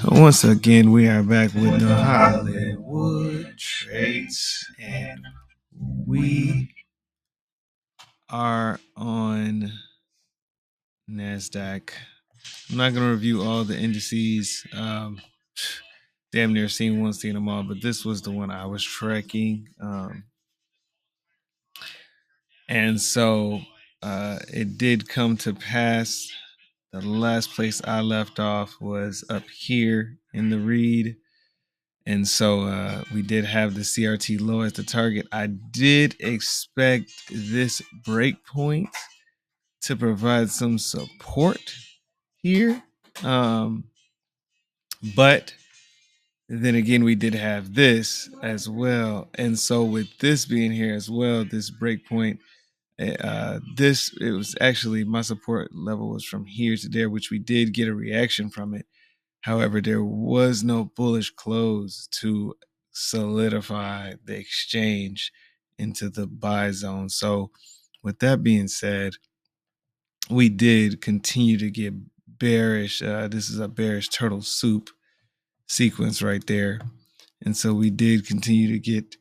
Once again, we are back with the Hollywood Traits, and we are on NASDAQ. I'm not going to review all the indices. Damn near seen them all, but this was the one I was tracking. And so it did come to pass. The last place I left off was up here in the read. And so we did have the CRT low as the target. I did expect this breakpoint to provide some support here. But then again, we did have this as well. And so with this being here as well, this breakpoint, it was actually my support level was from here to there, which we did get a reaction from it. However, there was no bullish close to solidify the exchange into the buy zone. So with that being said, we did continue to get bearish. This is a bearish turtle soup sequence right there. And so we did continue to get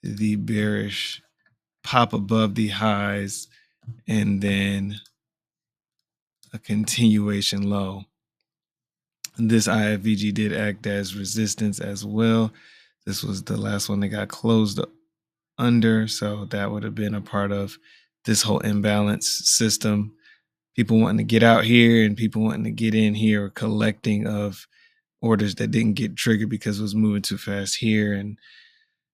the bearish pop above the highs and then a continuation low. This IFVG did act as resistance as well. This was the last one that got closed under, so that would have been a part of this whole imbalance system. People wanting to get out here and people wanting to get in here, or collecting of orders that didn't get triggered because it was moving too fast here. And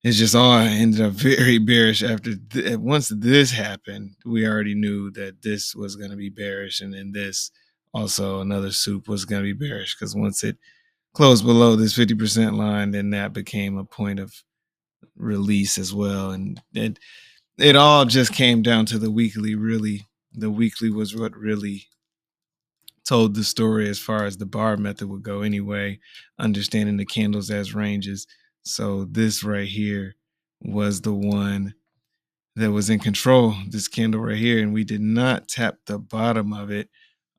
it's just all ended up very bearish after once this happened. We already knew that this was going to be bearish, and then this also another soup was going to be bearish, because once it closed below this 50% line, then that became a point of release as well. And it all just came down to the weekly. Really, the weekly was what really told the story as far as the bar method would go anyway, understanding the candles as ranges. So this right here was the one that was in control, this candle right here, and we did not tap the bottom of it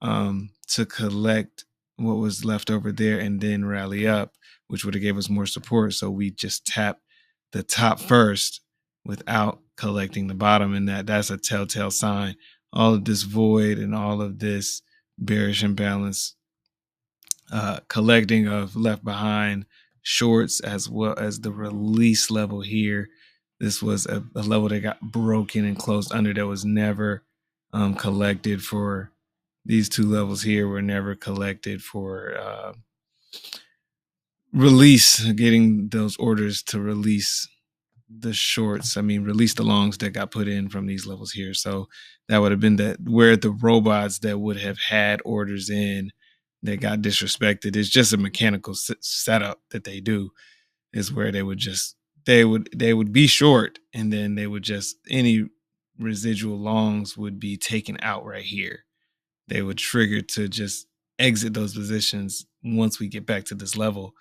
to collect what was left over there and then rally up, which would have gave us more support. So we just tapped the top first without collecting the bottom, and that's a telltale sign. All of this void and all of this bearish imbalance, collecting of left behind shorts, as well as the release level here. This was a level that got broken and closed under, that was never collected for. These two levels here were never collected for release, getting those orders to release the shorts. I mean, release the longs that got put in from these levels here. So that would have been where the robots that would have had orders in that got disrespected. It's just a mechanical setup that they do, is where they would be short, and then they would just, any residual longs would be taken out right here. They would trigger to just exit those positions once we get back to this level,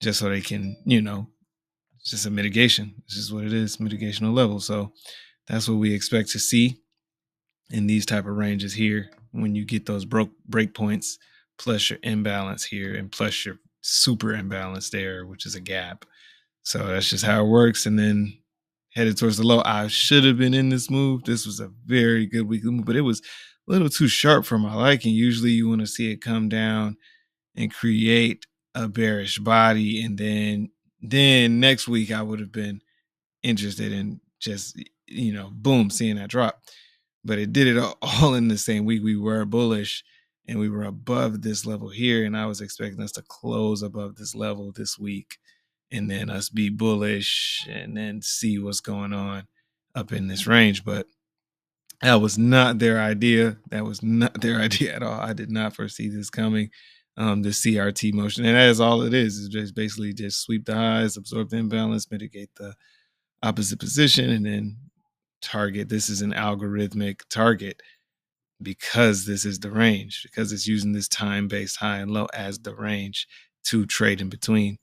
just so they can, it's just a mitigation. It's just what it is, mitigational level. So that's what we expect to see in these type of ranges here, when you get those break points, plus your imbalance here, and plus your super imbalance there, which is a gap. So that's just how it works. And then headed towards the low. I should have been in this move. This was a very good weekly move, but it was a little too sharp for my liking. Usually you want to see it come down and create a bearish body, and then next week I would have been interested in just, boom, seeing that drop. But it did it all in the same week. We were bullish and we were above this level here, and I was expecting us to close above this level this week, and then us be bullish and then see what's going on up in this range. But that was not their idea. That was not their idea at all. I did not foresee this coming. The CRT motion, and that is all it is just basically just sweep the highs, absorb the imbalance, mitigate the opposite position, and then target. This is an algorithmic target, because this is the range, because it's using this time-based high and low as the range to trade in between.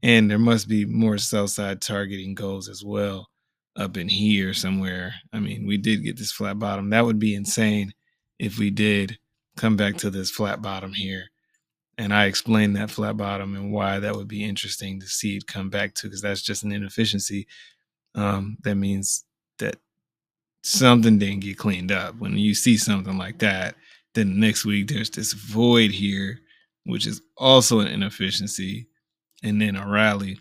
And there must be more sell side targeting goals as well up in here somewhere. I mean, we did get this flat bottom. That would be insane if we did come back to this flat bottom here. And I explained that flat bottom and why that would be interesting to see it come back to, because that's just an inefficiency. That means that something didn't get cleaned up. When you see something like that, then next week there's this void here, which is also an inefficiency, and then a rally.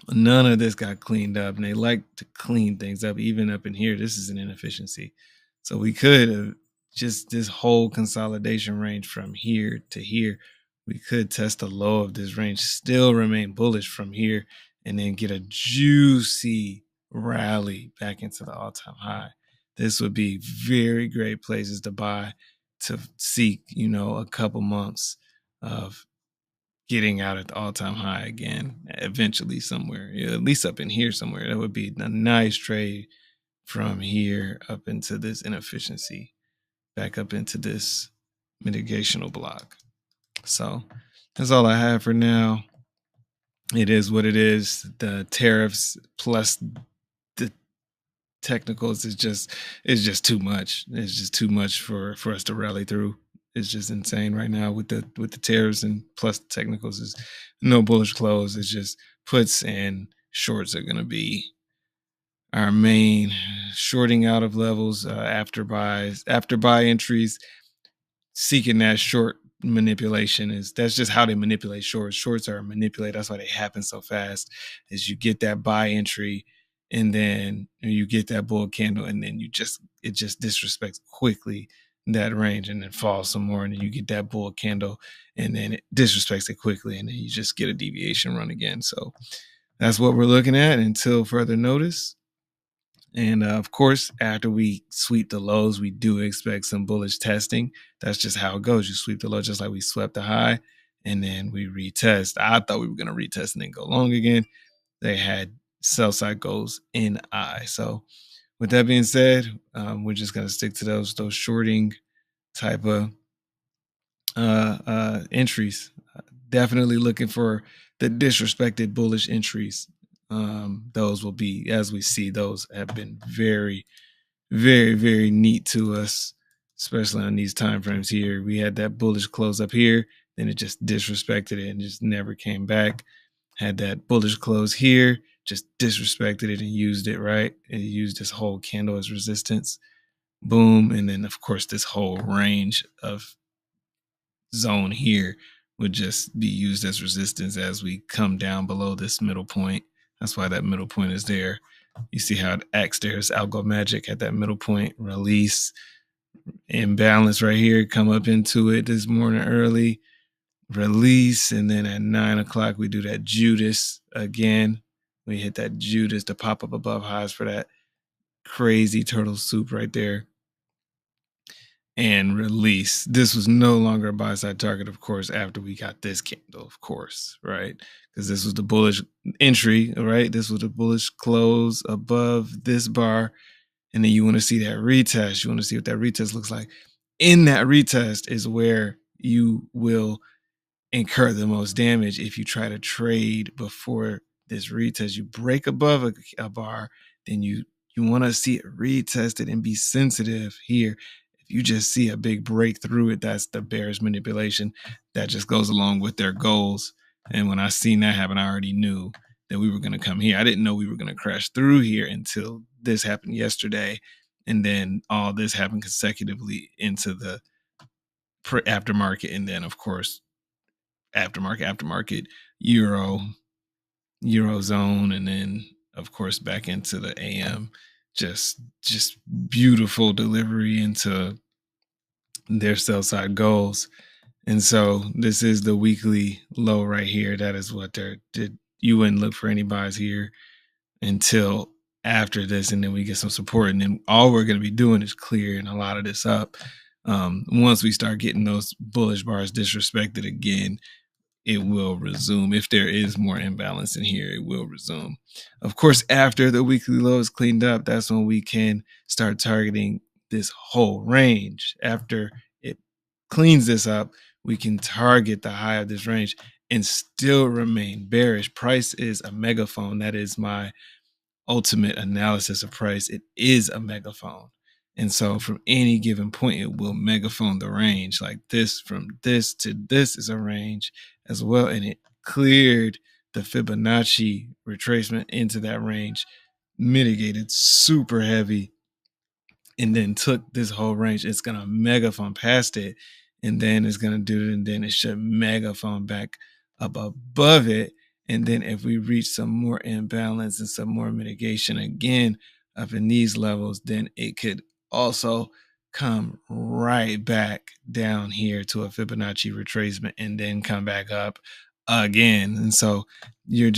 None of this got cleaned up, and they like to clean things up. Even up in here, this is an inefficiency. So we could have just this whole consolidation range from here to here. We could test the low of this range, still remain bullish from here, and then get a juicy rally back into the all-time high. This would be very great places to buy, to seek, a couple months of getting out at the all-time high again, eventually somewhere, at least up in here somewhere. That would be a nice trade from here up into this inefficiency, back up into this mitigational block. So that's all I have for now. It is what it is. The tariffs plus the technicals is just too much. It's just too much for us to rally through. It's just insane right now with the tariffs, and plus the technicals is no bullish close. It's just puts and shorts are going to be our main shorting out of levels, after buy entries, seeking that short manipulation. That's just how they manipulate shorts. Shorts are manipulated. That's why they happen so fast. Is you get that buy entry, and then you get that bull candle, and then it just disrespects quickly that range, and then falls some more, and then you get that bull candle, and then it disrespects it quickly, and then you just get a deviation run again. So that's what we're looking at until further notice. And of course, after we sweep the lows, we do expect some bullish testing. That's just how it goes. You sweep the low just like we swept the high, and then we retest. I thought we were going to retest and then go long again. They had sell side goals in I. So with that being said, we're just going to stick to those shorting type of entries. Definitely looking for the disrespected bullish entries. Those will be, as we see, those have been very, very, very neat to us, especially on these time frames here. We had that bullish close up here, then it just disrespected it and just never came back. Had that bullish close here, just disrespected it and used it, right? It used this whole candle as resistance. Boom. And then, of course, this whole range of zone here would just be used as resistance as we come down below this middle point. That's why that middle point is there. You see how it acts there. It's Algo Magic at that middle point. Release, imbalance right here. Come up into it this morning early. Release, and then at 9 o'clock we do that Judas again. We hit that Judas to pop up above highs for that crazy turtle soup right there. And release. This was no longer a buy side target, of course, after we got this candle, of course, right? Because this was the bullish entry, right? This was the bullish close above this bar. And then you want to see that retest. You want to see what that retest looks like. In that retest is where you will incur the most damage if you try to trade before this retest. You break above a bar, then you want to see it retested and be sensitive here. If you just see a big break through it, that's the bearish manipulation. That just goes along with their goals. And when I seen that happen, I already knew that we were going to come here. I didn't know we were going to crash through here until this happened yesterday. And then all this happened consecutively into the aftermarket. And then, of course, aftermarket, Eurozone, and then, of course, back into the AM. Just beautiful delivery into their sell side goals. And so this is the weekly low right here. That is what you wouldn't look for any buys here until after this, and then we get some support, and then all we're going to be doing is clearing a lot of this up. Once we start getting those bullish bars disrespected again, it will resume. If there is more imbalance in here, it will resume. Of course, after the weekly low is cleaned up, that's when we can start targeting this whole range. After it cleans this up, we can target the high of this range and still remain bearish. Price is a megaphone. That is my ultimate analysis of price. It is a megaphone. And so from any given point, it will megaphone the range. Like this, from this to this is a range as well. And it cleared the Fibonacci retracement into that range, mitigated super heavy, and then took this whole range. It's going to megaphone past it, and then it's going to do it, and then it should megaphone back up above it. And then if we reach some more imbalance and some more mitigation again up in these levels, then it could also come right back down here to a Fibonacci retracement and then come back up again. And so you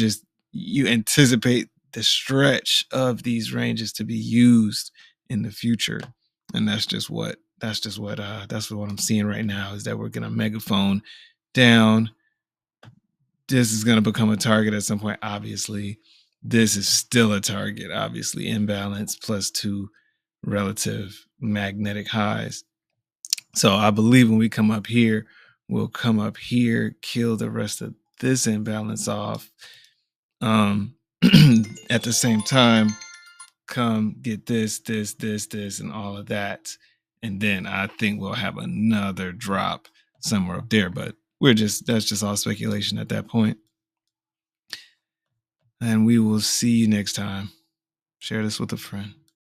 anticipate the stretch of these ranges to be used in the future. And that's what I'm seeing right now, is that we're gonna megaphone down. This is gonna become a target at some point. Obviously, this is still a target. Obviously, imbalance plus 2 relative magnetic highs. So I believe when we come up here, we'll come up here, kill the rest of this imbalance off. At the same time, come get this, and all of that. And then I think we'll have another drop somewhere up there. But that's just all speculation at that point. And we will see you next time. Share this with a friend.